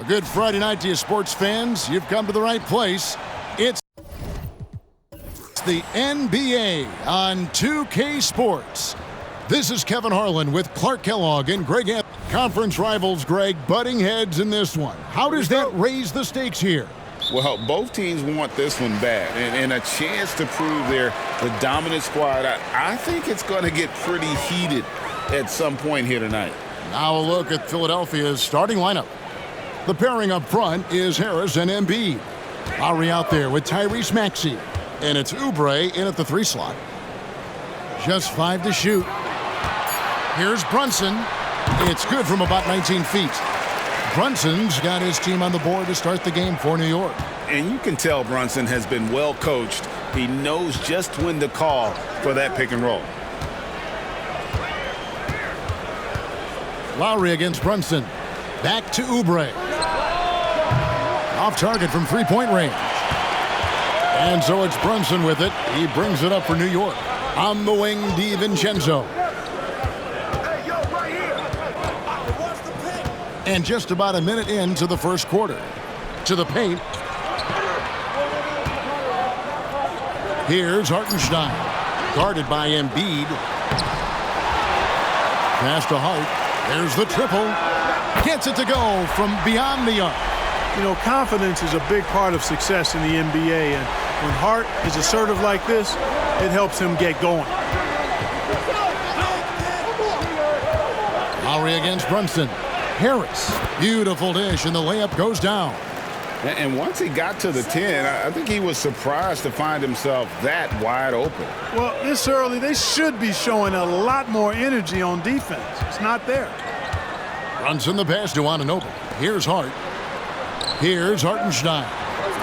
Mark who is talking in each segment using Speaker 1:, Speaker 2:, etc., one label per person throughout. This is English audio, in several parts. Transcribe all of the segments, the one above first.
Speaker 1: A good Friday night to you, sports fans. You've come to the right place. It's the NBA on 2K Sports. This is Kevin Harlan with Clark Kellogg and Greg Anthony. Conference rivals, Greg, butting heads in this one. How does that raise the stakes here?
Speaker 2: Well, both teams want this one bad, and a chance to prove they're the dominant squad. I think it's going to get pretty heated at some point here tonight.
Speaker 1: Now a look at Philadelphia's starting lineup. The pairing up front is Harris and Embiid. Lowry out there with Tyrese Maxey. And it's Oubre in at the 3 slot. Just 5 to shoot. Here's Brunson. It's good from about 19 feet. Brunson's got his team on the board to start the game for New York.
Speaker 2: And you can tell Brunson has been well coached. He knows just when to call for that pick and roll.
Speaker 1: Lowry against Brunson. Back to Oubre. Off target from 3-point range. And so it's Brunson with it. He brings it up for New York. On the wing, DiVincenzo. And just about a minute into the first quarter. To the paint. Here's Hartenstein. Guarded by Embiid. Pass to Hart. There's the triple. Gets it to go from beyond the arc.
Speaker 3: You know, confidence is a big part of success in the NBA, and when Hart is assertive like this, it helps him get going.
Speaker 1: Lowry against Brunson. Harris. Beautiful dish, and the layup goes down.
Speaker 2: And once he got to the 10, I think he was surprised to find himself that wide open.
Speaker 3: Well, this early, they should be showing a lot more energy on defense. It's not there.
Speaker 1: Brunson the pass to Anunoby. Here's Hart. Here's Hartenstein.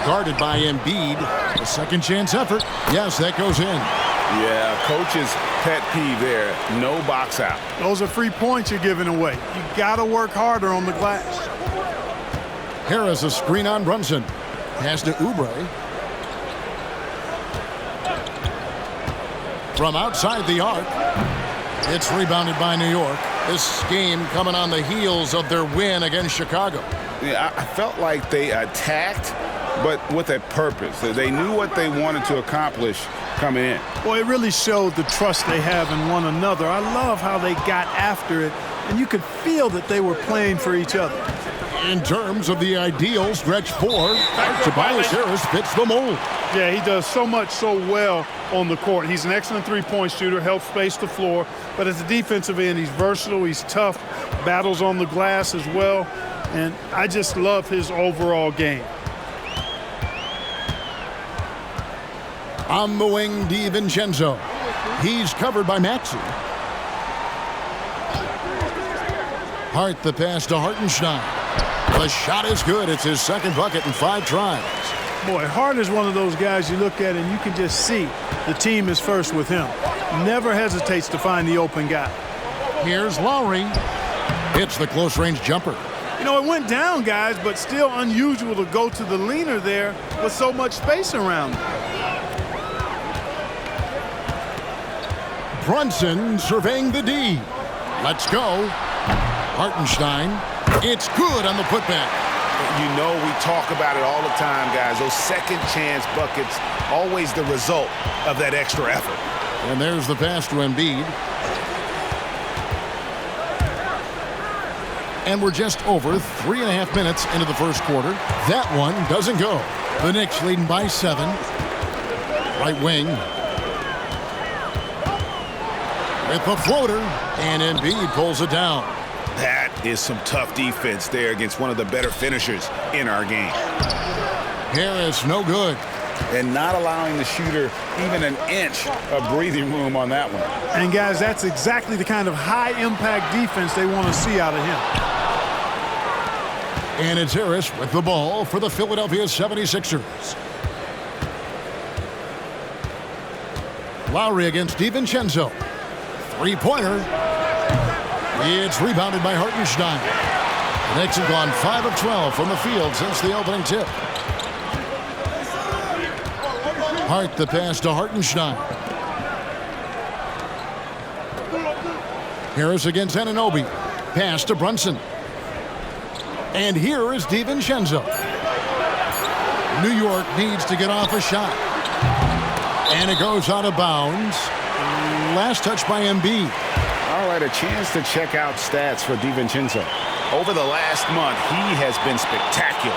Speaker 1: Guarded by Embiid. A second chance effort. Yes, that goes in.
Speaker 2: Yeah, coach's pet peeve there. No box out.
Speaker 3: Those are free points you're giving away. You got to work harder on the glass.
Speaker 1: Harris a screen on Brunson. Pass to Oubre. From outside the arc. It's rebounded by New York. This game coming on the heels of their win against Chicago.
Speaker 2: Yeah, I felt like they attacked, but with a purpose. They knew what they wanted to accomplish coming in.
Speaker 3: Well, it really showed the trust they have in one another. I love how they got after it, and you could feel that they were playing for each other.
Speaker 1: In terms of the ideal stretch 4, Tobias Harris fits the mold.
Speaker 3: Yeah, he does so much so well on the court. He's an excellent three-point shooter, helps space the floor, but as a defensive end, he's versatile, he's tough, battles on the glass as well, and I just love his overall game.
Speaker 1: On the wing, DiVincenzo. He's covered by Maxey. Hart the pass to Hartenstein. The shot is good. It's his second bucket in 5 tries.
Speaker 3: Boy, Hart is one of those guys you look at and you can just see the team is first with him. Never hesitates to find the open guy.
Speaker 1: Here's Lowry. Hits the close-range jumper.
Speaker 3: You know, it went down, guys, but still unusual to go to the leaner there with so much space around him.
Speaker 1: Brunson surveying the D. Let's go. Hartenstein. It's good on the putback.
Speaker 2: You know, we talk about it all the time, guys. Those second chance buckets, always the result of that extra effort.
Speaker 1: And there's the pass to Embiid. And we're just over 3.5 minutes into the first quarter. That one doesn't go. The Knicks leading by 7. Right wing. With the floater. And Embiid pulls it down.
Speaker 2: That is some tough defense there against one of the better finishers in our game.
Speaker 1: Harris, no good.
Speaker 2: And not allowing the shooter even an inch of breathing room on that one.
Speaker 3: And, guys, that's exactly the kind of high-impact defense they want to see out of him.
Speaker 1: And it's Harris with the ball for the Philadelphia 76ers. Lowry against DiVincenzo. Three-pointer. It's rebounded by Hartenstein. The Knicks have gone 5 of 12 from the field since the opening tip. Hart the pass to Hartenstein. Harris against Anunoby. Pass to Brunson. And here is DiVincenzo. New York needs to get off a shot. And it goes out of bounds. Last touch by Embiid.
Speaker 2: All right, a chance to check out stats for DiVincenzo. Over the last month, he has been spectacular,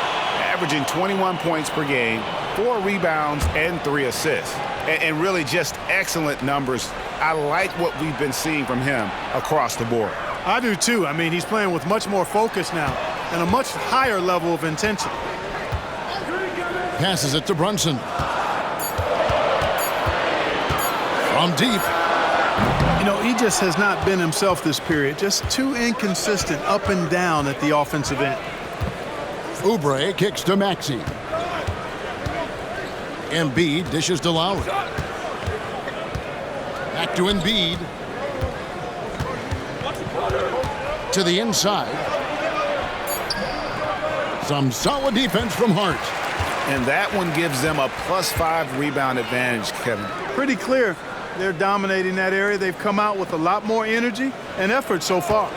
Speaker 2: averaging 21 points per game, 4 rebounds, and 3 assists. And really just excellent numbers. I like what we've been seeing from him across the board.
Speaker 3: I do too. I mean, he's playing with much more focus now and a much higher level of intensity.
Speaker 1: Passes it to Brunson. From deep.
Speaker 3: You know, he just has not been himself this period. Just too inconsistent up and down at the offensive end.
Speaker 1: Oubre kicks to Maxey. Embiid dishes to Lowry. Back to Embiid. To the inside. Some solid defense from Hart.
Speaker 2: And that one gives them a +5 rebound advantage, Kevin.
Speaker 3: Pretty clear. They're dominating that area. They've come out with a lot more energy and effort so far.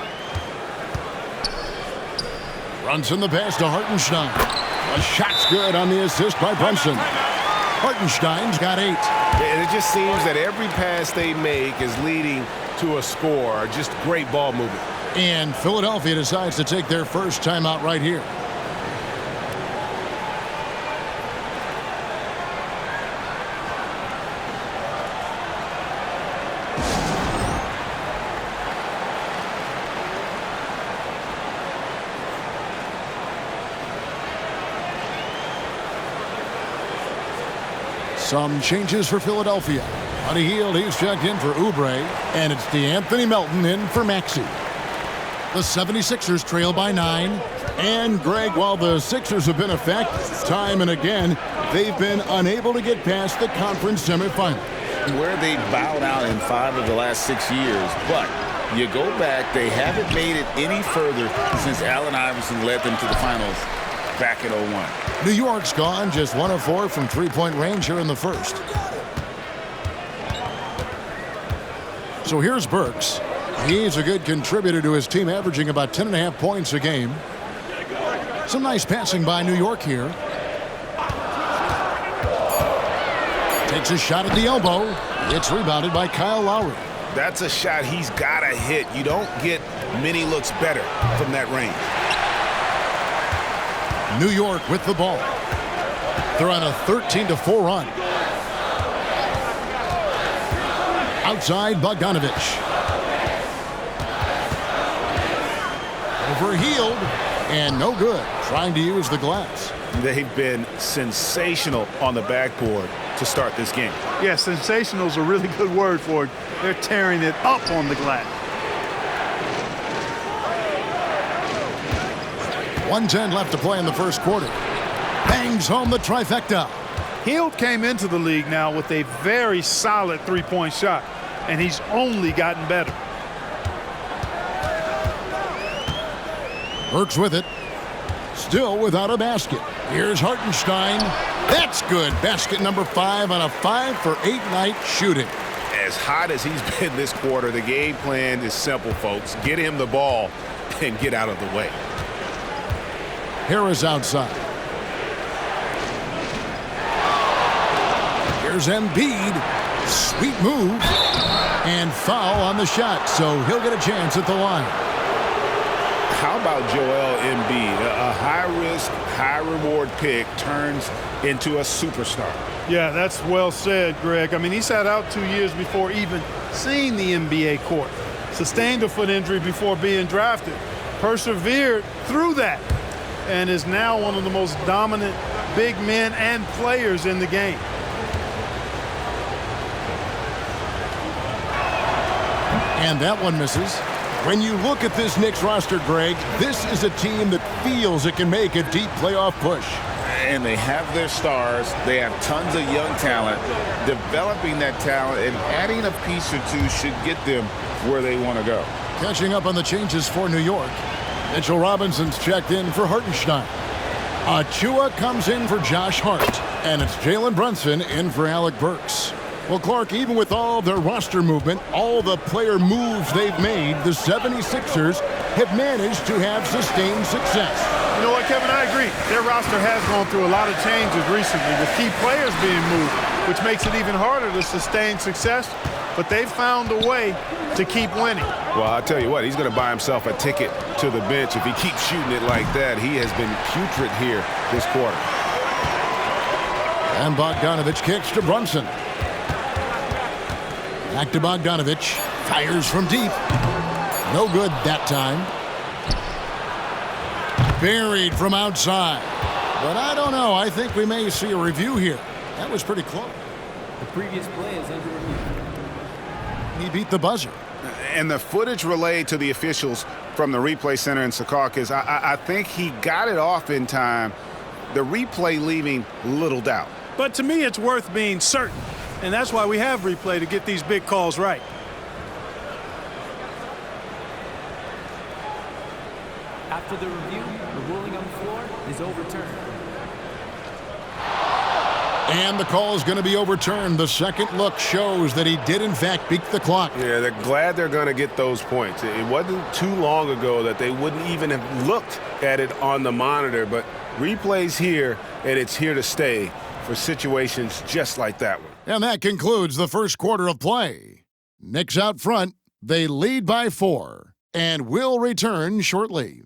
Speaker 1: Brunson the pass to Hartenstein. A shot's good on the assist by Brunson. Hartenstein's got 8.
Speaker 4: And it just seems that every pass they make is leading to a score. Just great ball movement.
Speaker 1: And Philadelphia decides to take their first timeout right here. Some changes for Philadelphia. On a heel, he's checked in for Oubre, and it's DeAnthony Melton in for Maxey. The 76ers trail by 9. And, Greg, while the Sixers have been effective time and again, they've been unable to get past the conference semifinal.
Speaker 2: Where they bowed out in 5 of the last 6 years, but you go back, they haven't made it any further since Allen Iverson led them to the finals back in 01.
Speaker 1: New York's gone just 1 of 4 from three-point range here in the first. So here's Burks. He's a good contributor to his team, averaging about 10.5 points a game. Some nice passing by New York here. Takes a shot at the elbow. It's rebounded by Kyle Lowry.
Speaker 4: That's a shot he's got to hit. You don't get many looks better from that range.
Speaker 1: New York with the ball. They're on a 13-4 run. Outside, Bogdanovich. Overhealed, and no good. Trying to use the glass.
Speaker 4: They've been sensational on the backboard to start this game.
Speaker 3: Yeah, sensational is a really good word for it. They're tearing it up on the glass.
Speaker 1: 1:10 left to play in the first quarter. Bangs home the trifecta.
Speaker 3: Hield came into the league now with a very solid three-point shot, and he's only gotten better.
Speaker 1: Burks with it. Still without a basket. Here's Hartenstein. That's good. Basket number 5 on a 5-for-8 night shooting.
Speaker 4: As hot as he's been this quarter, the game plan is simple, folks. Get him the ball and get out of the way.
Speaker 1: Harris outside. Here's Embiid. Sweet move. And foul on the shot, so he'll get a chance at the line.
Speaker 2: How about Joel Embiid? A high-risk, high-reward pick turns into a superstar.
Speaker 3: Yeah, that's well said, Greg. I mean, he sat out 2 years before even seeing the NBA court. Sustained a foot injury before being drafted. Persevered through that. And is now one of the most dominant big men and players in the game.
Speaker 1: And that one misses. When you look at this Knicks roster, Greg, this is a team that feels it can make a deep playoff push.
Speaker 2: And they have their stars. They have tons of young talent. Developing that talent and adding a piece or two should get them where they want to go.
Speaker 1: Catching up on the changes for New York. Mitchell Robinson's checked in for Hartenstein. Achua comes in for Josh Hart. And it's Jalen Brunson in for Alec Burks. Well, Clark, even with all their roster movement, all the player moves they've made, the 76ers have managed to have sustained success.
Speaker 3: You know what, Kevin? I agree. Their roster has gone through a lot of changes recently with key players being moved, which makes it even harder to sustain success. But they've found a way to keep winning.
Speaker 4: Well, I'll tell you what, he's going to buy himself a ticket to the bench if he keeps shooting it like that. He has been putrid here this quarter.
Speaker 1: And Bogdanovich kicks to Brunson. Back to Bogdanovich. Fires from deep. No good that time. Buried from outside. But I don't know. I think we may see a review here. That was pretty close.
Speaker 5: The previous play is under review.
Speaker 1: He beat the buzzer.
Speaker 2: And the footage relayed to the officials from the replay center in Secaucus, I think he got it off in time. The replay leaving little doubt.
Speaker 3: But to me, it's worth being certain. And that's why we have replay to get these big calls right.
Speaker 5: After the review, the ruling on the floor is overturned.
Speaker 1: And the call is going to be overturned. The second look shows that he did, in fact, beat the clock.
Speaker 4: Yeah, they're glad they're going to get those points. It wasn't too long ago that they wouldn't even have looked at it on the monitor, but replay's here, and it's here to stay for situations just like that one.
Speaker 1: And that concludes the first quarter of play. Knicks out front. They lead by 4 and will return shortly.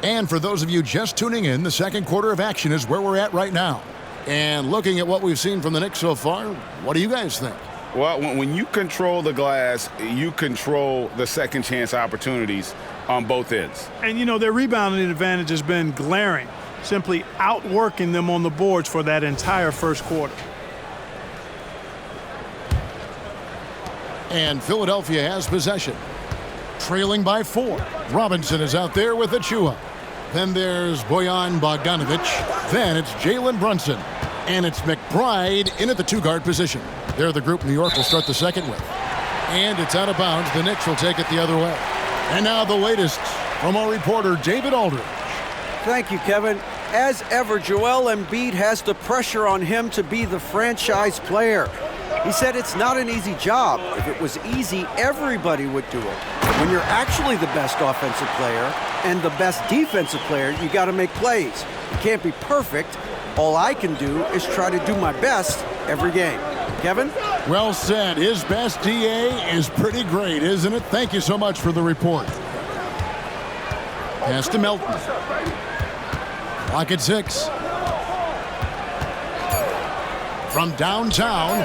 Speaker 1: And for those of you just tuning in, the second quarter of action is where we're at right now. And looking at what we've seen from the Knicks so far, what do you guys think?
Speaker 2: Well, when you control the glass, you control the second chance opportunities on both ends.
Speaker 3: And, you know, their rebounding advantage has been glaring, simply outworking them on the boards for that entire first quarter.
Speaker 1: And Philadelphia has possession. Trailing by 4. Robinson is out there with Achua. Then there's Bojan Bogdanovich. Then it's Jalen Brunson. And it's McBride in at the 2-guard position. They're the group New York will start the second with. And it's out of bounds. The Knicks will take it the other way. And now the latest from our reporter, David Aldridge.
Speaker 6: Thank you, Kevin. As ever, Joel Embiid has the pressure on him to be the franchise player. He said it's not an easy job. If it was easy, everybody would do it. When you're actually the best offensive player and the best defensive player, you got to make plays. You can't be perfect. All I can do is try to do my best every game. Kevin?
Speaker 1: Well said. His best DA is pretty great, isn't it? Thank you so much for the report. Pass to Melton. Clock at 6. From downtown,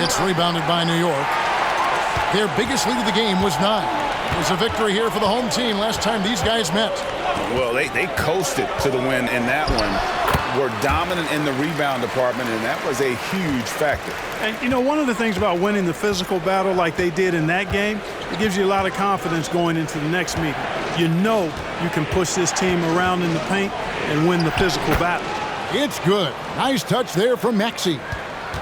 Speaker 1: it's rebounded by New York. Their biggest lead of the game was 9. It was a victory here for the home team last time these guys met.
Speaker 2: Well, they coasted to the win in that one. Were dominant in the rebound department, and that was a huge factor.
Speaker 3: And, you know, one of the things about winning the physical battle like they did in that game, it gives you a lot of confidence going into the next meeting. You know you can push this team around in the paint and win the physical battle.
Speaker 1: It's good. Nice touch there from Maxey.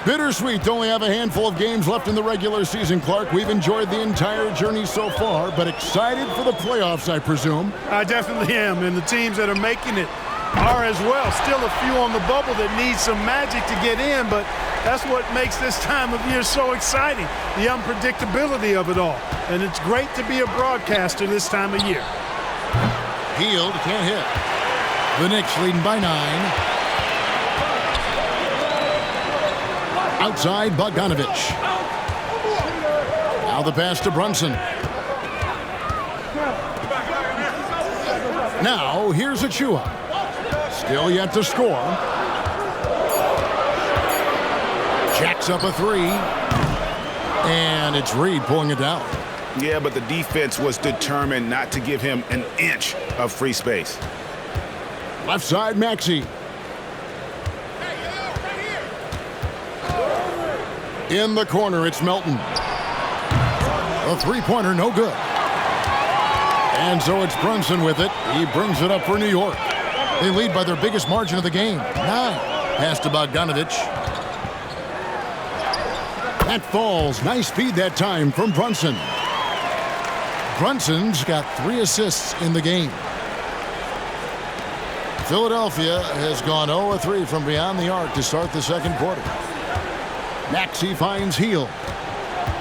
Speaker 1: Bittersweet to only have a handful of games left in the regular season, Clark. We've enjoyed the entire journey so far, but excited for the playoffs, I presume.
Speaker 3: I definitely am, and the teams that are making it are as well. Still a few on the bubble that need some magic to get in, but that's what makes this time of year so exciting, the unpredictability of it all. And it's great to be a broadcaster this time of year.
Speaker 1: Hield can't hit. The Knicks leading by 9. Outside, Bogdanovich. Now the pass to Brunson. Now here's Achua. Still yet to score. Jacks up a 3. And it's Reed pulling it down.
Speaker 2: Yeah, but the defense was determined not to give him an inch of free space.
Speaker 1: Left side, Maxey. In the corner, it's Melton. A three-pointer, no good. And so it's Brunson with it. He brings it up for New York. They lead by their biggest margin of the game, 9. Pass to Bogdanovich. That falls. Nice feed that time from Brunson. Brunson's got 3 assists in the game. Philadelphia has gone 0-3 from beyond the arc to start the second quarter. Maxey finds Hield,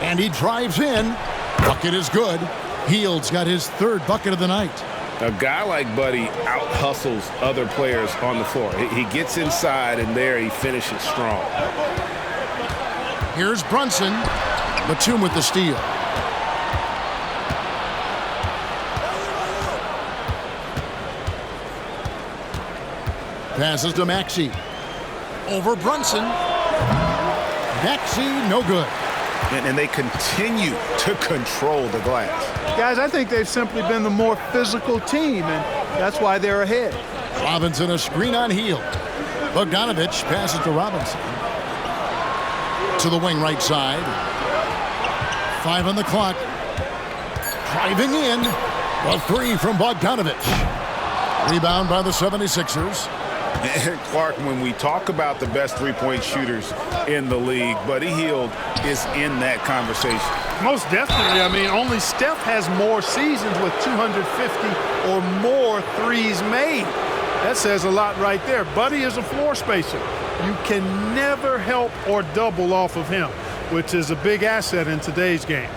Speaker 1: and he drives in. Bucket is good. Hield's got his 3rd bucket of the night.
Speaker 2: A guy like Buddy out-hustles other players on the floor. He gets inside, and there he finishes strong.
Speaker 1: Here's Brunson. Batum with the steal. Passes to Maxey. Over Brunson. Maxey, no good.
Speaker 2: And they continue to control the glass.
Speaker 3: Guys, I think they've simply been the more physical team, and that's why they're ahead.
Speaker 1: Robinson, a screen on Hield. Bogdanovich passes to Robinson. To the wing right side. 5 on the clock. Driving in. The 3 from Bogdanovich. Rebound by the 76ers.
Speaker 2: And Clark, when we talk about the best three-point shooters in the league, Buddy Hield is in that conversation.
Speaker 3: Most definitely. I mean, only Steph has more seasons with 250 or more threes made. That says a lot right there. Buddy is a floor spacer. You can never help or double off of him, which is a big asset in today's game.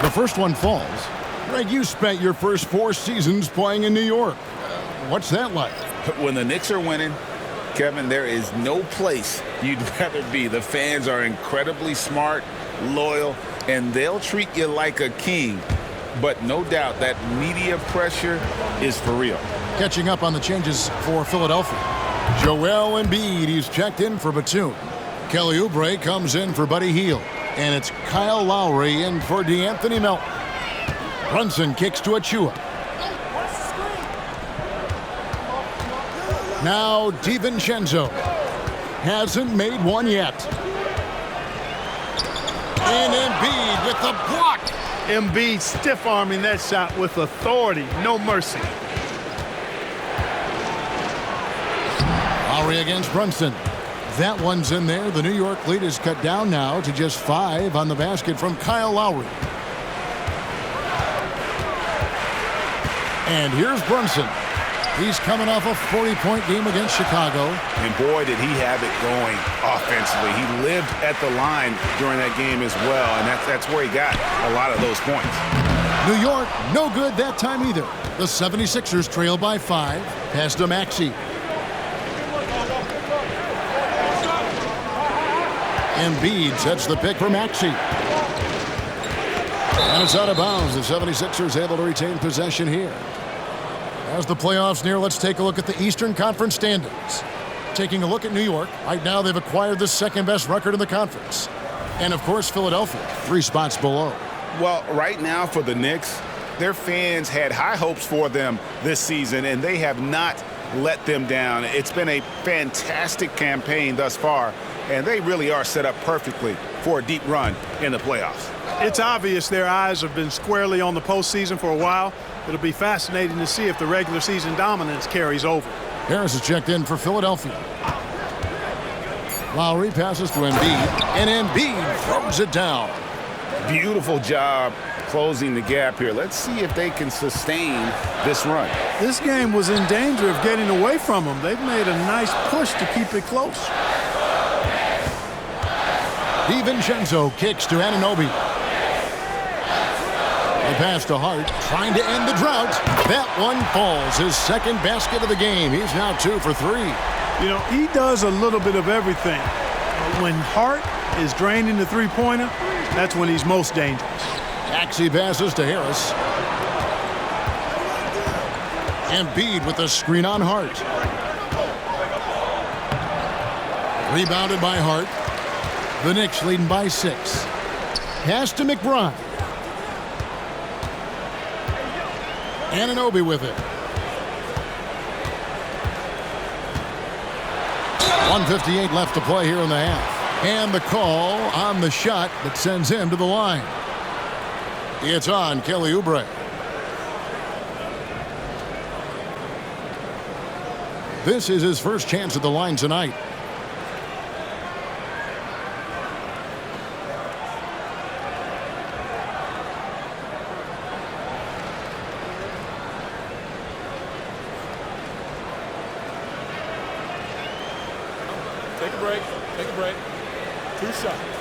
Speaker 1: The first one falls. Greg, you spent your first 4 seasons playing in New York. What's that like?
Speaker 2: When the Knicks are winning, Kevin, there is no place you'd rather be. The fans are incredibly smart, loyal, and they'll treat you like a king. But no doubt that media pressure is for real.
Speaker 1: Catching up on the changes for Philadelphia. Joel Embiid, he's checked in for Batum. Kelly Oubre comes in for Buddy Hield. And it's Kyle Lowry in for DeAnthony Melton. Brunson kicks to Achua. Now DiVincenzo. Hasn't made one yet. And Embiid with the block.
Speaker 3: Embiid stiff-arming that shot with authority. No mercy.
Speaker 1: Lowry against Brunson. That one's in there. The New York lead is cut down now to just 5 on the basket from Kyle Lowry. And here's Brunson. He's coming off a 40-point game against Chicago.
Speaker 2: And boy, did he have it going offensively. He lived at the line during that game as well, and that's where he got a lot of those points.
Speaker 1: New York, no good that time either. The 76ers trail by 5. Pass to Maxey. Embiid sets the pick for Maxey. And it's out of bounds. The 76ers able to retain possession here. As the playoffs near, let's take a look at the Eastern Conference standings. Taking a look at New York, right now they've acquired the second-best record in the conference. And, of course, Philadelphia, 3 spots below.
Speaker 2: Well, right now for the Knicks, their fans had high hopes for them this season, and they have not let them down. It's been a fantastic campaign thus far, and they really are set up perfectly for a deep run in the playoffs.
Speaker 3: It's obvious their eyes have been squarely on the postseason for a while. It'll be fascinating to see if the regular season dominance carries over.
Speaker 1: Harris is checked in for Philadelphia. Lowry passes to Embiid, and Embiid throws it down.
Speaker 2: Beautiful job closing the gap here. Let's see if they can sustain this run.
Speaker 3: This game was in danger of getting away from them. They've made a nice push to keep it close.
Speaker 1: DiVincenzo kicks to Anunoby. The pass to Hart, trying to end the drought. That one falls. His second basket of the game. He's now 2 for 3.
Speaker 3: You know, he does a little bit of everything. When Hart is draining the three-pointer, that's when he's most dangerous.
Speaker 1: Maxey passes to Harris. Embiid with the screen on Hart. Rebounded by Hart. The Knicks leading by 6. Pass to McBride. Anunoby with it. 1:58 left to play here in the half. And the call on the shot that sends him to the line. It's on Kelly Oubre. This is his first chance at the line tonight.
Speaker 7: Take a break. Take a break. 2 shots.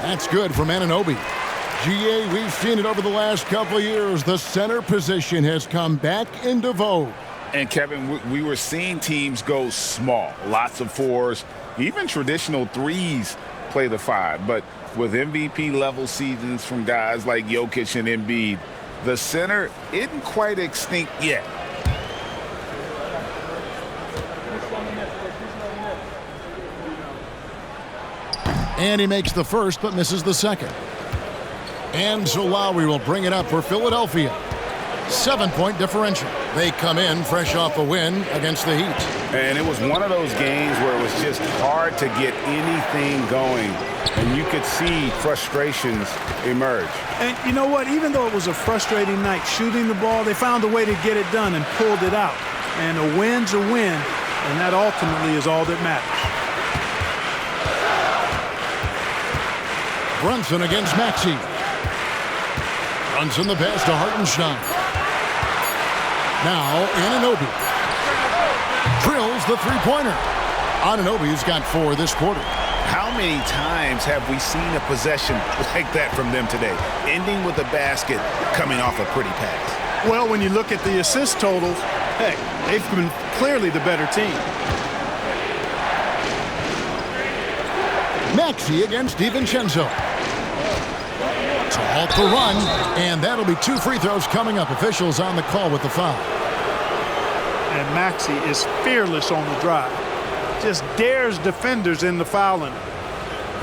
Speaker 1: That's good from Anunoby. GA, we've seen it over the last couple of years. The center position has come back into vogue.
Speaker 2: And, Kevin, we were seeing teams go small. Lots of 4s, even traditional 3s play the 5. But with MVP-level seasons from guys like Jokic and Embiid, the center isn't quite extinct yet.
Speaker 1: And he makes the first but misses the second. And so Lowry will bring it up for Philadelphia. 7-point differential. They come in fresh off a win against the Heat.
Speaker 2: And it was one of those games where it was just hard to get anything going. And you could see frustrations emerge.
Speaker 3: And you know what? Even though it was a frustrating night shooting the ball, they found a way to get it done and pulled it out. And a win's a win, and that ultimately is all that matters.
Speaker 1: Brunson against Maxey. Brunson the pass to Hartenstein. Now Anunoby. Drills the three-pointer. Anunoby's got 4 this quarter.
Speaker 2: How many times have we seen a possession like that from them today, ending with a basket coming off a pretty pass?
Speaker 3: Well, when you look at the assist totals, hey, they've been clearly the better team.
Speaker 1: Maxey against DiVincenzo. To halt the run, and that'll be 2 free throws coming up. Officials on the call with the foul.
Speaker 3: And Maxey is fearless on the drive. Just dares defenders in the fouling.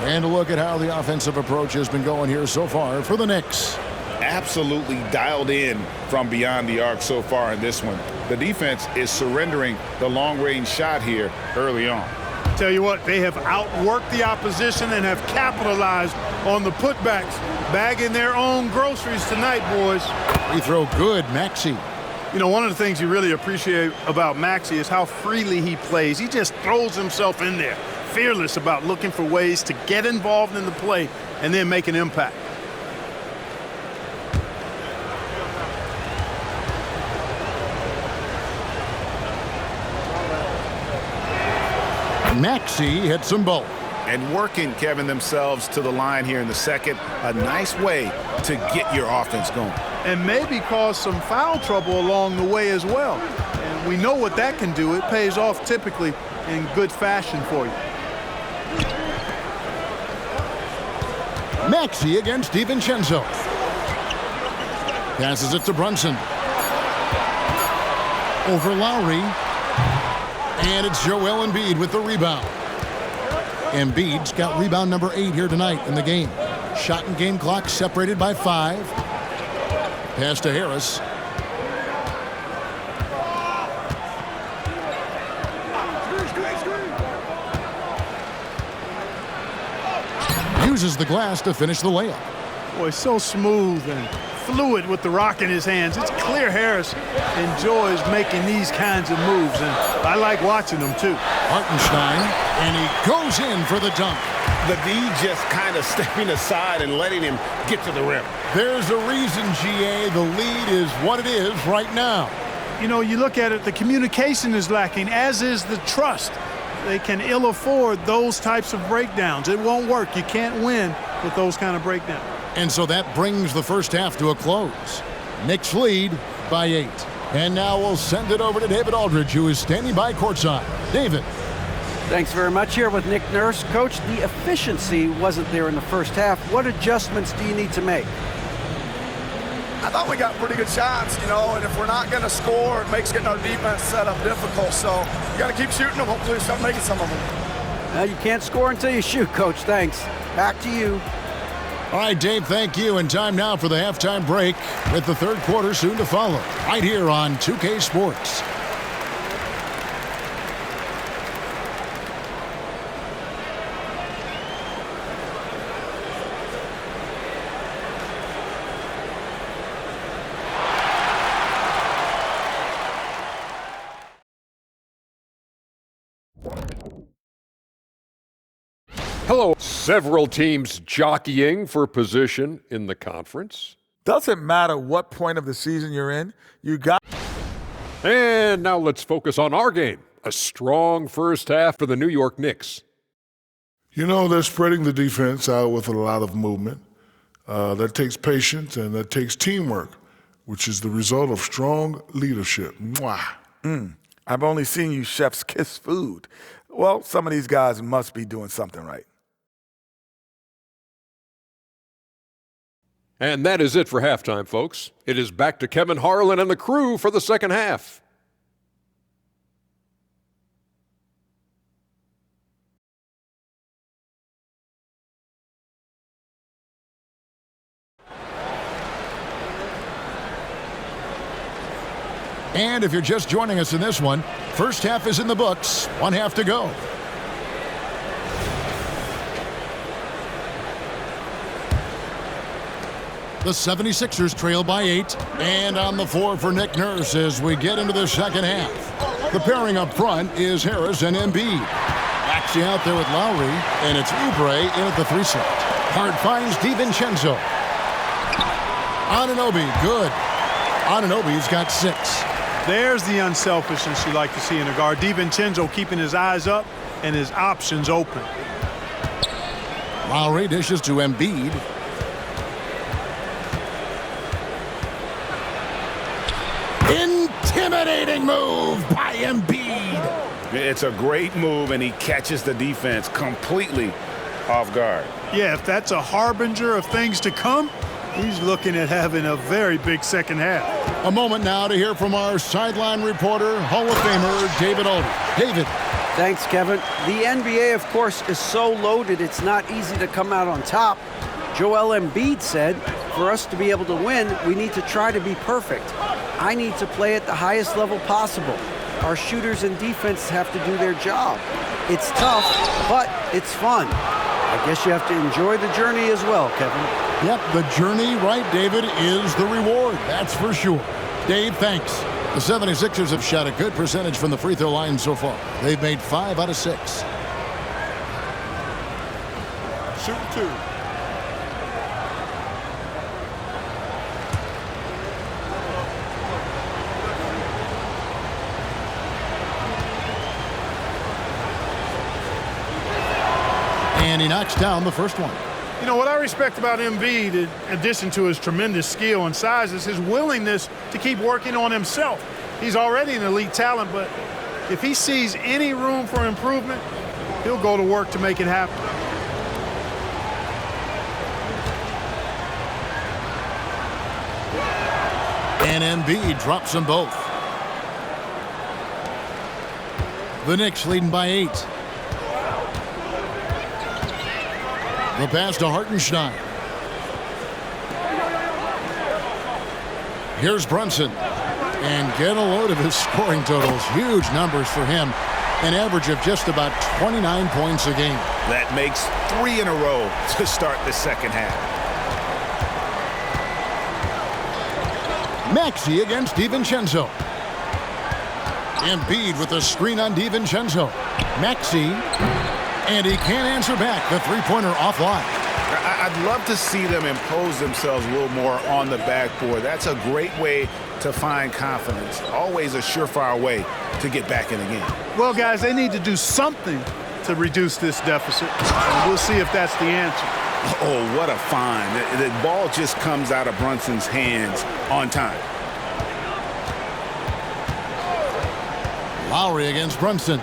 Speaker 1: And a look at how the offensive approach has been going here so far for the Knicks.
Speaker 2: Absolutely dialed in from beyond the arc so far in this one. The defense is surrendering the long-range shot here early on.
Speaker 3: Tell you what, they have outworked the opposition and have capitalized on the putbacks, bagging their own groceries tonight, boys.
Speaker 1: Free throw good, Maxey.
Speaker 3: You know, one of the things you really appreciate about Maxey is how freely he plays. He just throws himself in there, fearless about looking for ways to get involved in the play and then make an impact.
Speaker 1: Maxey hits them both.
Speaker 2: And working, Kevin, themselves to the line here in the second. A nice way to get your offense going.
Speaker 3: And maybe cause some foul trouble along the way as well. And we know what that can do. It pays off typically in good fashion for you.
Speaker 1: Maxey against DiVincenzo. Passes it to Brunson. Over Lowry. And it's Joel Embiid with the rebound. Embiid's got rebound number 8 here tonight in the game. Shot and game clock separated by 5. Pass to Harris. Uses the glass to finish the layup.
Speaker 3: Boy, so smooth and fluid with the rock in his hands. It's clear Harris enjoys making these kinds of moves, and I like watching them too.
Speaker 1: Hartenstein, and he goes in for the dunk.
Speaker 4: The D just kind of stepping aside and letting him get to the rim.
Speaker 1: There's a reason, GA, the lead is what it is right now.
Speaker 3: You know, you look at it, the communication is lacking, as is the trust. They can ill afford those types of breakdowns. It won't work. You can't win with those kind of breakdowns.
Speaker 1: And so that brings the first half to a close. Knicks lead by 8. And now we'll send it over to David Aldridge, who is standing by courtside. David.
Speaker 6: Thanks very much. Here with Nick Nurse. Coach, the efficiency wasn't there in the first half. What adjustments do you need to make?
Speaker 8: I thought we got pretty good shots, you know, and if we're not going to score, it makes getting our defense set up difficult. So you got to keep shooting them. Hopefully we start making some of them.
Speaker 6: Well, you can't score until you shoot, Coach. Thanks. Back to you.
Speaker 1: All right, Dave, thank you. And time now for the halftime break with the third quarter soon to follow right here on 2K Sports.
Speaker 9: Hello. Several teams jockeying for position in the conference.
Speaker 10: Doesn't matter what point of the season you're in, you got.
Speaker 9: And now let's focus on our game. A strong first half for the New York Knicks.
Speaker 11: You know, they're spreading the defense out with a lot of movement. That takes patience and that takes teamwork, which is the result of strong leadership. Mwah.
Speaker 10: I've only seen you chefs kiss food. Well, some of these guys must be doing something right.
Speaker 9: And that is it for halftime, folks. It is back to Kevin Harlan and the crew for the second half.
Speaker 1: And if you're just joining us in this one, first half is in the books. One half to go. The 76ers trail by 8. And on the floor for Nick Nurse as we get into the second half. The pairing up front is Harris and Embiid. Maxey out there with Lowry, and it's Oubre in at the 3 slot. Hart finds DiVincenzo. Anunoby, good. Anunoby's got 6.
Speaker 3: There's the unselfishness you like to see in a guard. DiVincenzo keeping his eyes up and his options open.
Speaker 1: Lowry dishes to Embiid. Intimidating move by Embiid.
Speaker 2: It's a great move, and he catches the defense completely off guard.
Speaker 3: Yeah, if that's a harbinger of things to come, he's looking at having a very big second half.
Speaker 1: A moment now to hear from our sideline reporter, Hall of Famer David Aldridge. David.
Speaker 6: Thanks, Kevin. The NBA, of course, is so loaded it's not easy to come out on top. Joel Embiid said, for us to be able to win, we need to try to be perfect. I need to play at the highest level possible. Our shooters and defense have to do their job. It's tough, but it's fun. I guess you have to enjoy the journey as well, Kevin.
Speaker 1: Yep, the journey, right, David, is the reward. That's for sure. Dave, thanks. The 76ers have shot a good percentage from the free throw line so far. They've made 5 out of 6.
Speaker 7: Shoot 2.
Speaker 1: And he knocks down the first one.
Speaker 3: You know, what I respect about Embiid, in addition to his tremendous skill and size, is his willingness to keep working on himself. He's already an elite talent, but if he sees any room for improvement, he'll go to work to make it happen.
Speaker 1: And Embiid drops them both. The Knicks leading by 8. The pass to Hartenstein. Here's Brunson. And get a load of his scoring totals. Huge numbers for him. An average of just about 29 points a game.
Speaker 2: That makes 3 in a row to start the second half.
Speaker 1: Maxey against DiVincenzo. Embiid with the screen on DiVincenzo. Maxey. And he can't answer back. The three-pointer offline.
Speaker 2: I'd love to see them impose themselves a little more on the backboard. That's a great way to find confidence. Always a surefire way to get back in the game.
Speaker 3: Well, guys, they need to do something to reduce this deficit. And we'll see if that's the answer.
Speaker 2: Oh, what a find. The ball just comes out of Brunson's hands on time.
Speaker 1: Lowry against Brunson.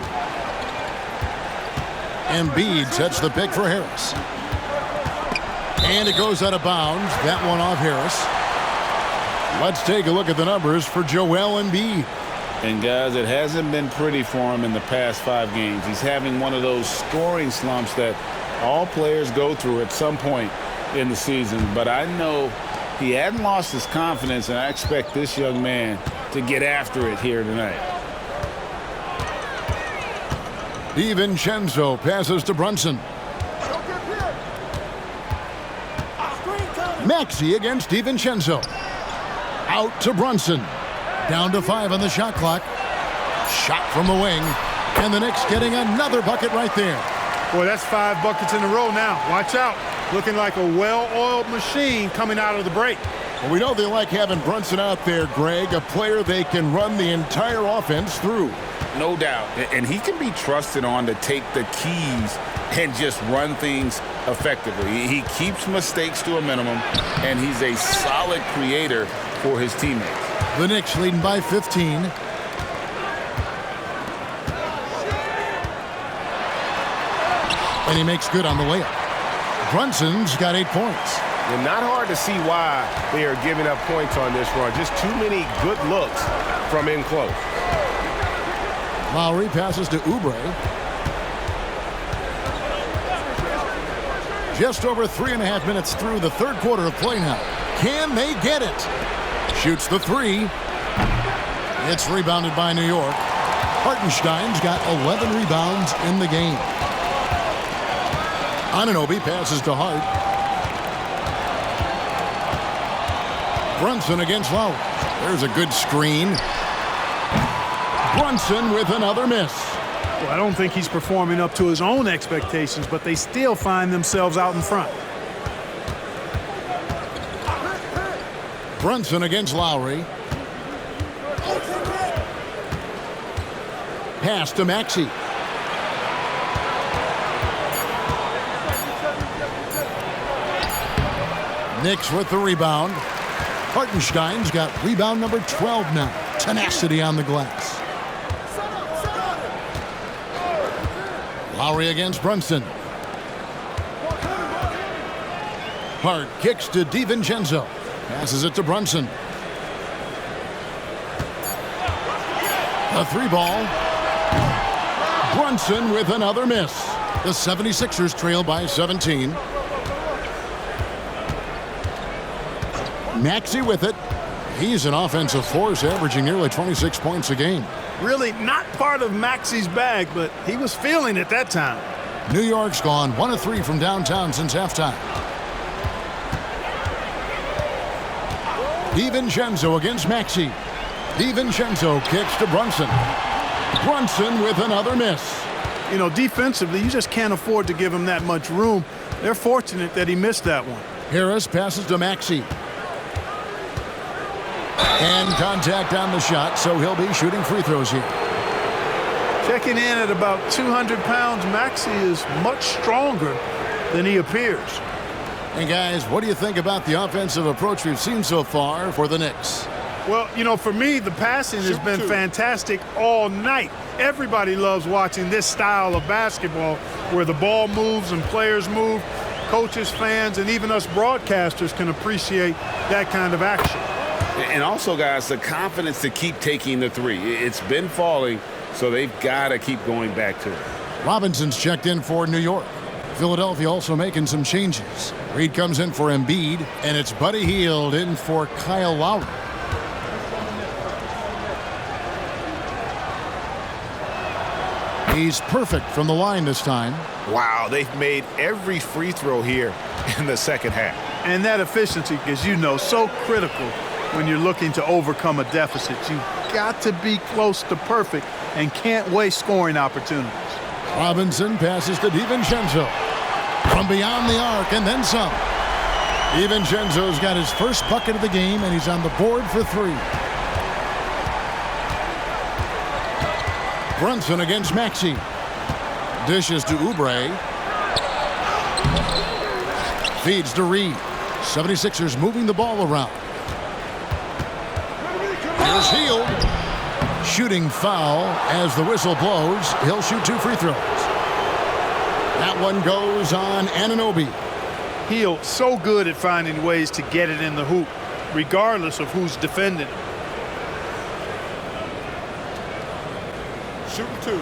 Speaker 1: Embiid sets the pick for Harris. And it goes out of bounds. That one off Harris. Let's take a look at the numbers for Joel Embiid.
Speaker 2: And guys, it hasn't been pretty for him in the past 5 games. He's having one of those scoring slumps that all players go through at some point in the season. But I know he hadn't lost his confidence, and I expect this young man to get after it here tonight.
Speaker 1: DiVincenzo passes to Brunson. Maxey against DiVincenzo. Out to Brunson. Down to 5 on the shot clock. Shot from the wing. And the Knicks getting another bucket right there.
Speaker 3: Boy, that's 5 buckets in a row now. Watch out. Looking like a well-oiled machine coming out of the break.
Speaker 1: Well, we know they like having Brunson out there, Greg, a player they can run the entire offense through.
Speaker 2: No doubt. And he can be trusted on to take the keys and just run things effectively. He keeps mistakes to a minimum, and he's a solid creator for his teammates.
Speaker 1: The Knicks leading by 15. And he makes good on the layup. Brunson's got 8 points.
Speaker 4: And not hard to see why they are giving up points on this run. Just too many good looks from in close.
Speaker 1: Lowry passes to Oubre. Just over 3.5 minutes through the third quarter of play now. Can they get it? Shoots the 3. It's rebounded by New York. Hartenstein's got 11 rebounds in the game. Anunoby passes to Hart. Brunson against Lowry. There's a good screen. Brunson with another miss.
Speaker 3: Well, I don't think he's performing up to his own expectations, but they still find themselves out in front.
Speaker 1: Brunson against Lowry. Pass to Maxey. Knicks with the rebound. Hartenstein's got rebound number 12 now. Tenacity on the glass. Lowry against Brunson. Hart kicks to DiVincenzo. Passes it to Brunson. A 3-ball. Brunson with another miss. The 76ers trail by 17. Maxey with it. He's an offensive force, averaging nearly 26 points a game.
Speaker 3: Really not part of Maxey's bag, but he was feeling it that time.
Speaker 1: New York's gone 1 of 3 from downtown since halftime. DiVincenzo against Maxey. DiVincenzo kicks to Brunson. Brunson with another miss.
Speaker 3: You know, defensively, you just can't afford to give him that much room. They're fortunate that he missed that one.
Speaker 1: Harris passes to Maxey. And contact on the shot, so he'll be shooting free throws here.
Speaker 3: Checking in at about 200 pounds, Maxey is much stronger than he appears.
Speaker 1: And guys, what do you think about the offensive approach we've seen so far for the Knicks?
Speaker 3: Well, you know, for me, the passing has been fantastic all night. Everybody loves watching this style of basketball where the ball moves and players move. Coaches, fans, and even us broadcasters can appreciate that kind of action.
Speaker 2: And also, guys, the confidence to keep taking the 3. It's been falling, so they've got to keep going back to it.
Speaker 1: Robinson's checked in for New York. Philadelphia also making some changes. Reed comes in for Embiid, and it's Buddy Hield in for Kyle Lowry. He's perfect from the line this time.
Speaker 4: Wow, they've made every free throw here in the second half.
Speaker 3: And that efficiency, as you know, so critical when you're looking to overcome a deficit. You've got to be close to perfect and can't waste scoring opportunities.
Speaker 1: Robinson passes to DiVincenzo. From beyond the arc and then some. DiVincenzo's got his first bucket of the game, and he's on the board for 3. Brunson against Maxey. Dishes to Oubre. Feeds to Reed. 76ers moving the ball around. Here's Hield. Shooting foul as the whistle blows. He'll shoot 2 free throws. That one goes on Anunoby.
Speaker 3: Hield so good at finding ways to get it in the hoop, regardless of who's defending.
Speaker 7: Shooting 2.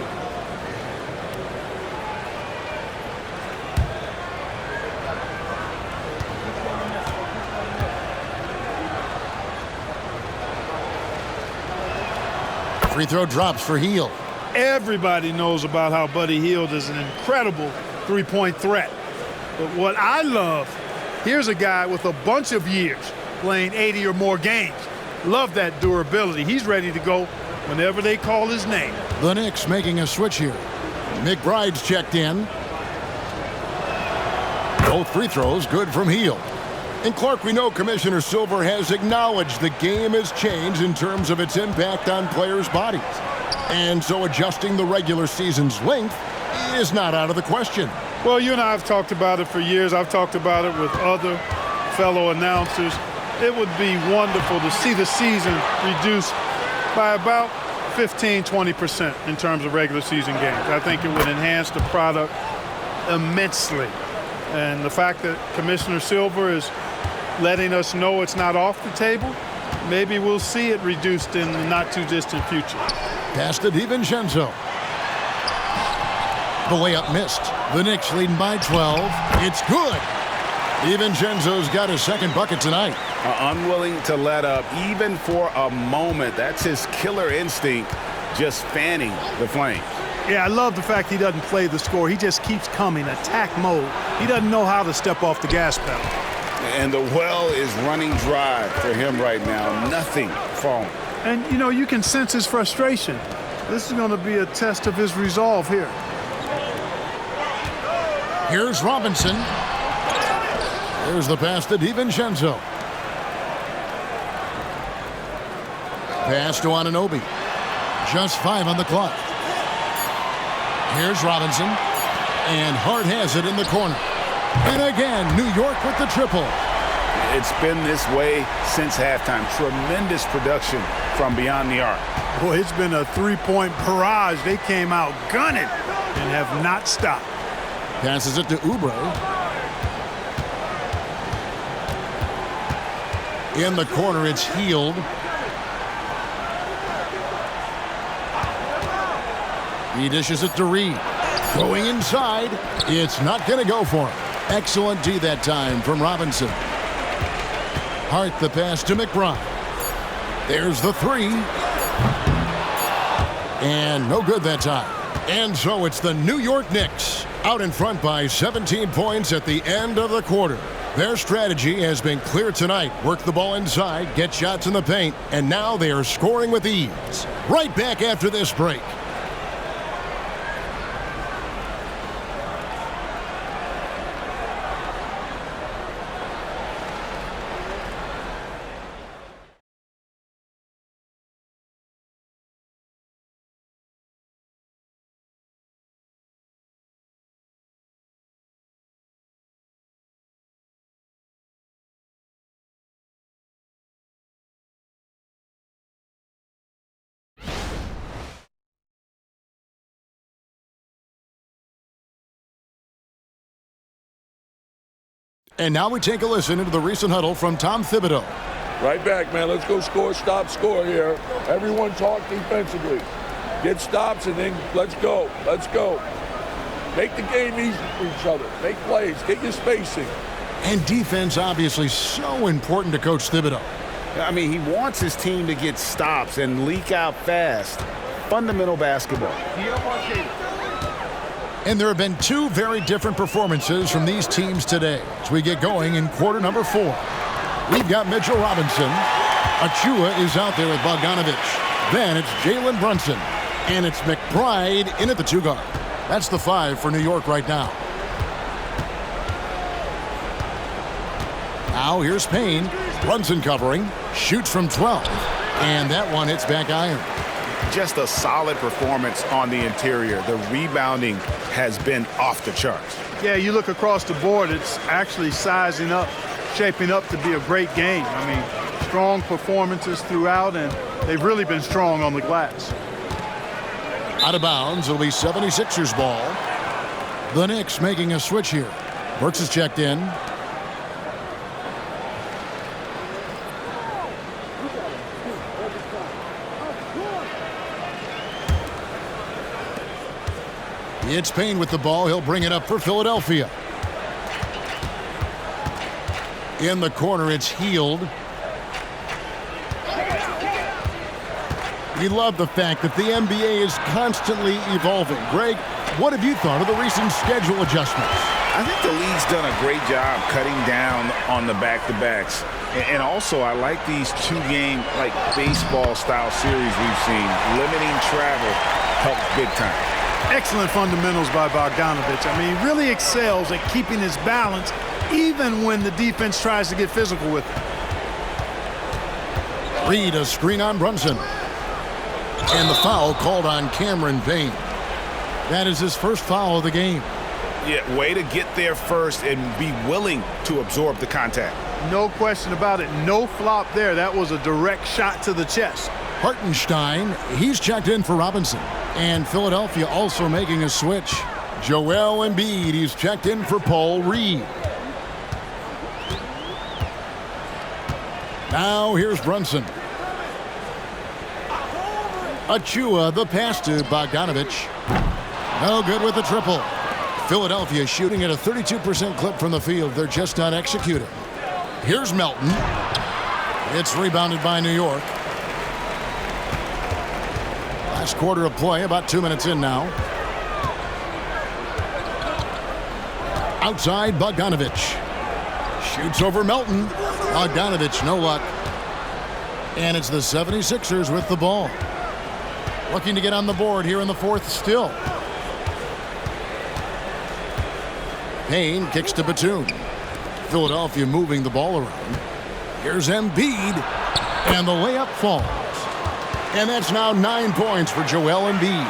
Speaker 1: Free throw drops for Hield.
Speaker 3: Everybody knows about how Buddy Hield is an incredible three-point threat. But what I love, here's a guy with a bunch of years playing 80 or more games. Love that durability. He's ready to go whenever they call his name.
Speaker 1: The Knicks making a switch here. McBride's checked in. Both free throws good from Hield. And Clark, we know Commissioner Silver has acknowledged the game has changed in terms of its impact on players' bodies. And so adjusting the regular season's length is not out of the question.
Speaker 3: Well, you and I have talked about it for years. I've talked about it with other fellow announcers. It would be wonderful to see the season reduced by about 15-20% in terms of regular season games. I think it would enhance the product immensely. And the fact that Commissioner Silver is letting us know it's not off the table, maybe we'll see it reduced in the not-too-distant future.
Speaker 1: Pass to DiVincenzo. The layup missed. The Knicks leading by 12. It's good. DiVincenzo's got his second bucket tonight.
Speaker 2: Unwilling to let up even for a moment. That's his killer instinct, just fanning the flames.
Speaker 3: Yeah, I love the fact he doesn't play the score. He just keeps coming, attack mode. He doesn't know how to step off the gas pedal.
Speaker 2: And the well is running dry for him right now. Nothing falling.
Speaker 3: And, you know, you can sense his frustration. This is going to be a test of his resolve here.
Speaker 1: Here's Robinson. There's the pass to DiVincenzo. Pass to Anunoby. Just 5 on the clock. Here's Robinson. And Hart has it in the corner. And again, New York with the triple.
Speaker 2: It's been this way since halftime. Tremendous production from beyond the arc.
Speaker 3: Boy, it's been a three-point barrage. They came out gunning and have not stopped.
Speaker 1: Passes it to Oubre. In the corner, it's Hield. He dishes it to Reed. Going inside. It's not going to go for him. Excellent D that time from Robinson. Hart the pass to McBride. There's the three. And no good that time. And so it's the New York Knicks out in front by 17 points at the end of the quarter. Their strategy has been clear tonight. Work the ball inside, get shots in the paint, and now they are scoring with ease. Right back after this break. And now we take a listen into the recent huddle from Tom Thibodeau.
Speaker 7: Right back, man. Let's go score, stop, score here. Everyone talk defensively. Get stops and then let's go. Let's go. Make the game easy for each other. Make plays. Get your spacing.
Speaker 1: And defense obviously so important to Coach Thibodeau.
Speaker 2: I mean, he wants his team to get stops and leak out fast. Fundamental basketball.
Speaker 1: And there have been two very different performances from these teams today as we get going in quarter number 4. We've got Mitchell Robinson. Achua is out there with Bogdanovich. Then it's Jalen Brunson. And it's McBride in at the 2 guard. That's the 5 for New York right now. Now here's Payne. Brunson covering. Shoots from 12. And that one hits back iron.
Speaker 2: Just a solid performance on the interior. The rebounding has been off the charts.
Speaker 3: Yeah, you look across the board, it's actually sizing up, shaping up to be a great game. I mean, strong performances throughout, and they've really been strong on the glass.
Speaker 1: Out of bounds, it'll be 76ers ball. The Knicks making a switch here. Burks is checked in. It's Payne with the ball. He'll bring it up for Philadelphia. In the corner, it's Hield. We love the fact that the NBA is constantly evolving. Greg, what have you thought of the recent schedule adjustments?
Speaker 2: I think the league's done a great job cutting down on the back-to-backs. And also, I like these 2-game, like baseball-style series we've seen. Limiting travel helps big time.
Speaker 3: Excellent fundamentals by Bogdanovich. I mean, he really excels at keeping his balance even when the defense tries to get physical with him.
Speaker 1: Reed, a screen on Brunson. And the foul called on Cameron Payne. That is his first foul of the game.
Speaker 2: Yeah, way to get there first and be willing to absorb the contact.
Speaker 3: No question about it. No flop there. That was a direct shot to the chest.
Speaker 1: Hartenstein, he's checked in for Robinson. And Philadelphia also making a switch. Joel Embiid, he's checked in for Paul Reed. Now here's Brunson. Achua, the pass to Bogdanovich. No good with the triple. Philadelphia shooting at a 32% clip from the field. They're just not executing. Here's Melton. It's rebounded by New York. Last quarter of play, about 2 minutes in now. Outside, Bogdanovich. Shoots over Melton. Bogdanovich, no luck. And it's the 76ers with the ball. Looking to get on the board here in the fourth still. Payne kicks to Batum. Philadelphia moving the ball around. Here's Embiid. And the layup falls. And that's now 9 points for Joel Embiid.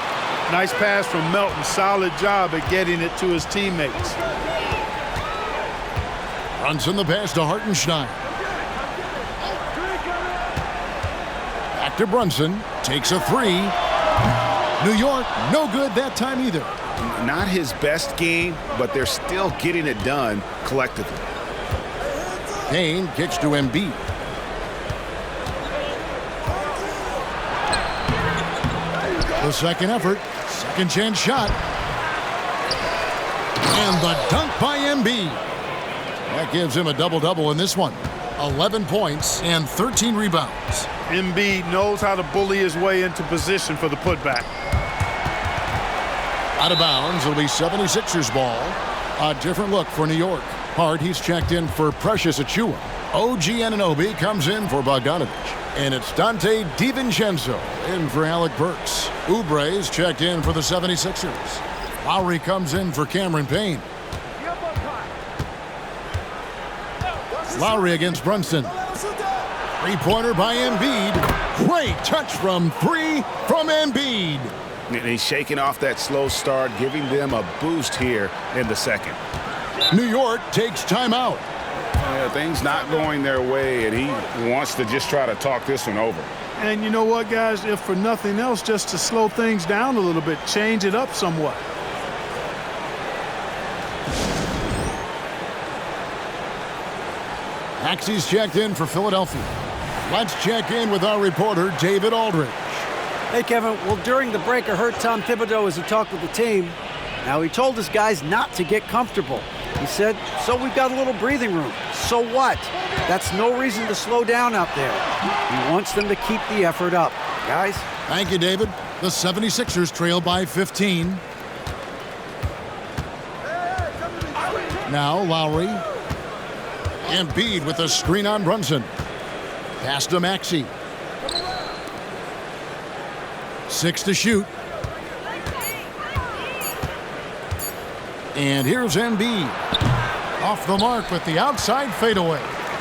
Speaker 3: Nice pass from Melton. Solid job at getting it to his teammates.
Speaker 1: Runs in the pass to Hartenstein. Back to Brunson. Takes a three. New York, no good that time either.
Speaker 2: Not his best game, but they're still getting it done collectively.
Speaker 1: Payne kicks to Embiid. The second effort, second chance shot. And the dunk by Embiid. That gives him a double-double in this one. 11 points and 13 rebounds.
Speaker 3: Embiid knows how to bully his way into position for the putback.
Speaker 1: Out of bounds, it'll be 76ers ball. A different look for New York. Hart, he's checked in for Precious Achua. OG Anunoby comes in for Bogdanovich. And it's Dante DiVincenzo in for Alec Burks. Oubre's checked in for the 76ers. Lowry comes in for Cameron Payne. Lowry against Brunson. Three-pointer by Embiid. Great touch from three from Embiid.
Speaker 2: And he's shaking off that slow start, giving them a boost here in the second.
Speaker 1: New York takes timeout.
Speaker 2: Things not going their way, and he wants to just try to talk this one over.
Speaker 3: And you know what, guys? If for nothing else, just to slow things down a little bit, change it up somewhat.
Speaker 1: Maxey's checked in for Philadelphia. Let's check in with our reporter, David Aldridge.
Speaker 6: Hey, Kevin. Well, during the break, I heard Tom Thibodeau as he talked with the team. Now, he told his guys not to get comfortable. He said, so we've got a little breathing room. So what? That's no reason to slow down out there. He wants them to keep the effort up. Guys?
Speaker 1: Thank you, David. The 76ers trail by 15. Now, Lowry. Embiid with a screen on Brunson. Pass to Maxey. 6 to shoot. And here's Embiid. Off the mark with the outside fadeaway.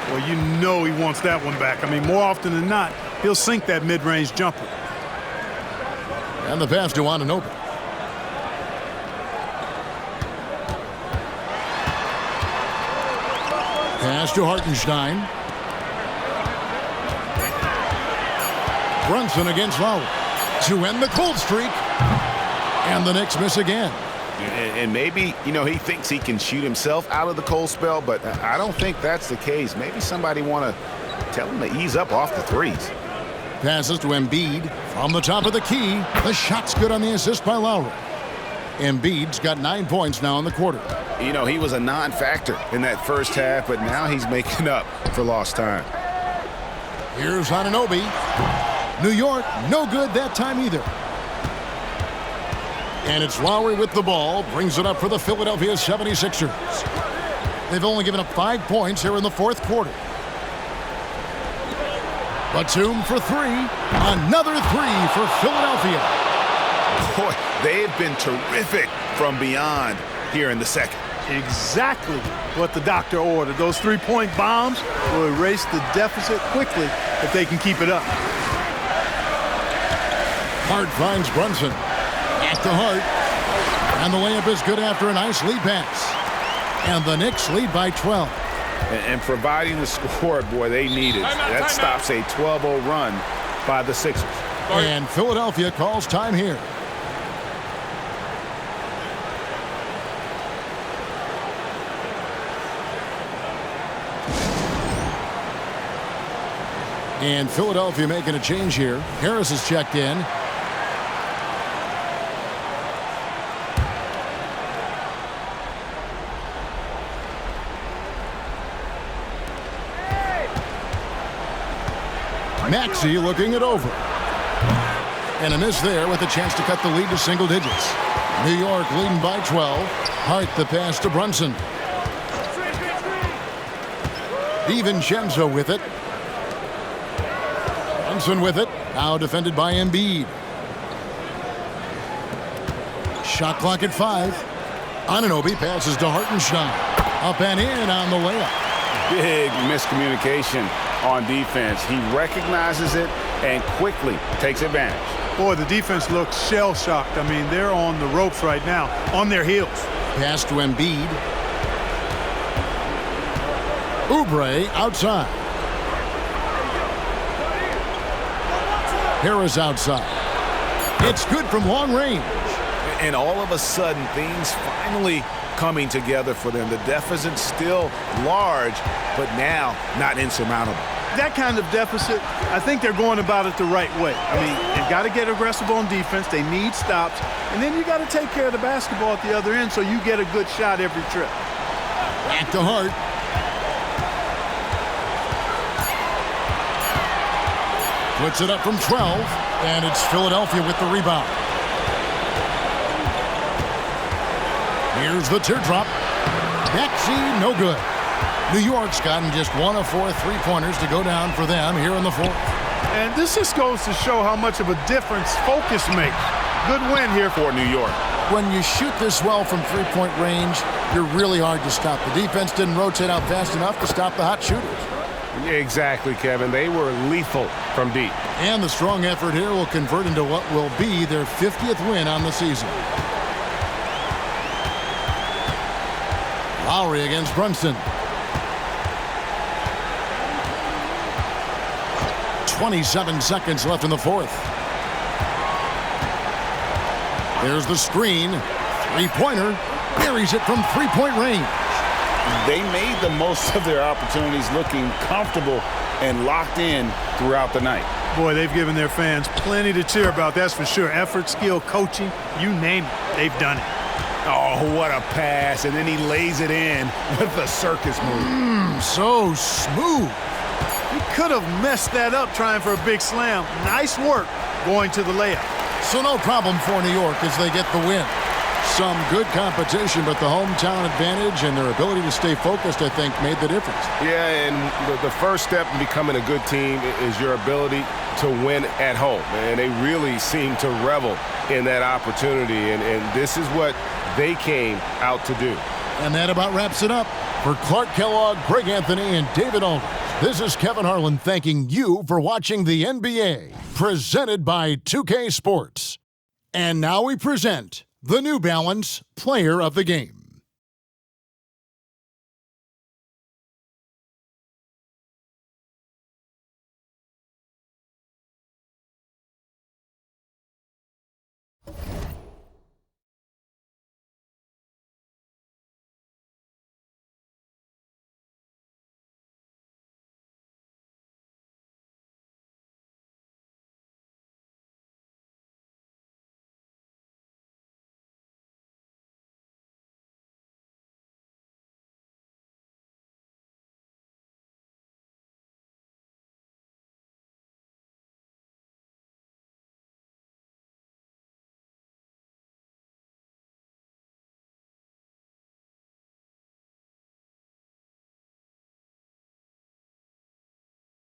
Speaker 3: Well, you know he wants that one back. I mean, more often than not, he'll sink that mid-range jumper.
Speaker 1: And the pass to Anunoby. Pass to Hartenstein. Brunson against Lowry to end the cold streak. And the Knicks miss again.
Speaker 2: And maybe, you know, he thinks he can shoot himself out of the cold spell, but I don't think that's the case. Maybe somebody want to tell him to ease up off the threes.
Speaker 1: Passes to Embiid from the top of the key. The shot's good on the assist by Lowry. Embiid's got 9 points now in the quarter.
Speaker 2: You know, he was a non-factor in that first half, but now he's making up for lost time.
Speaker 1: Here's Anunoby. New York, no good that time either. And it's Lowry with the ball, brings it up for the Philadelphia 76ers. They've only given up 5 points here in the fourth quarter. Batum for three. Another three for Philadelphia.
Speaker 2: Boy, They've been terrific from beyond here in the second.
Speaker 3: Exactly what the doctor ordered. Those three-point bombs will erase the deficit quickly if they can keep it up.
Speaker 1: Hart finds Brunson. At the Hart. And the layup is good after a nice lead pass. And the Knicks lead by 12.
Speaker 2: And providing the score, boy, they need it. That stops a 12-0 run by the Sixers.
Speaker 1: And Philadelphia calls time here. And Philadelphia making a change here. Harris is checked in. Maxey looking it over. And a miss there with a chance to cut the lead to single digits. New York leading by 12. Hart the pass to Brunson. DiVincenzo with it. Brunson with it. Now defended by Embiid. Shot clock at 5. Anunoby passes to Hartenstein. Up and in on the layup.
Speaker 2: Big miscommunication on defense. He recognizes it and quickly takes advantage.
Speaker 3: Boy, the defense looks shell-shocked. I mean, they're on the ropes right now, on their heels.
Speaker 1: Pass to Embiid. Oubre outside. Harris outside. It's good from long range.
Speaker 2: And all of a sudden, things finally coming together for them. The deficit's still large, but now not insurmountable.
Speaker 3: That kind of deficit, I think they're going about it the right way. I mean, they've got to get aggressive on defense. They need stops. And then you got to take care of the basketball at the other end so you get a good shot every trip.
Speaker 1: Back to Hart. Puts it up from 12, and it's Philadelphia with the rebound. Here's the teardrop. Maxey, no good. New York's gotten just 1 of 4 three-pointers to go down for them here in the fourth.
Speaker 3: And this just goes to show how much of a difference focus makes. Good win here for New York.
Speaker 1: When you shoot this well from three-point range, you're really hard to stop. The defense didn't rotate out fast enough to stop the hot shooters.
Speaker 4: Exactly, Kevin. They were lethal from deep.
Speaker 1: And the strong effort here will convert into what will be their 50th win on the season. Lowry against Brunson. 27 seconds left in the fourth. There's the screen. Three-pointer. Buries it from three-point range.
Speaker 2: They made the most of their opportunities, looking comfortable and locked in throughout the night.
Speaker 3: Boy, they've given their fans plenty to cheer about, that's for sure. Effort, skill, coaching, you name it, they've done it.
Speaker 2: Oh, what a pass, and then he lays it in with the circus move.
Speaker 1: So smooth.
Speaker 3: He could have messed that up trying for a big slam. Nice work going to the layup.
Speaker 1: So no problem for New York as they get the win. Some good competition, but the hometown advantage and their ability to stay focused, I think, made the difference.
Speaker 4: Yeah, and the first step in becoming a good team is your ability to win at home. And they really seem to revel in that opportunity, and this is what they came out to do.
Speaker 1: And that about wraps it up. For Clark Kellogg, Greg Anthony, and David Aldridge, this is Kevin Harlan thanking you for watching the NBA, presented by 2K Sports. And now we present the New Balance Player of the Game.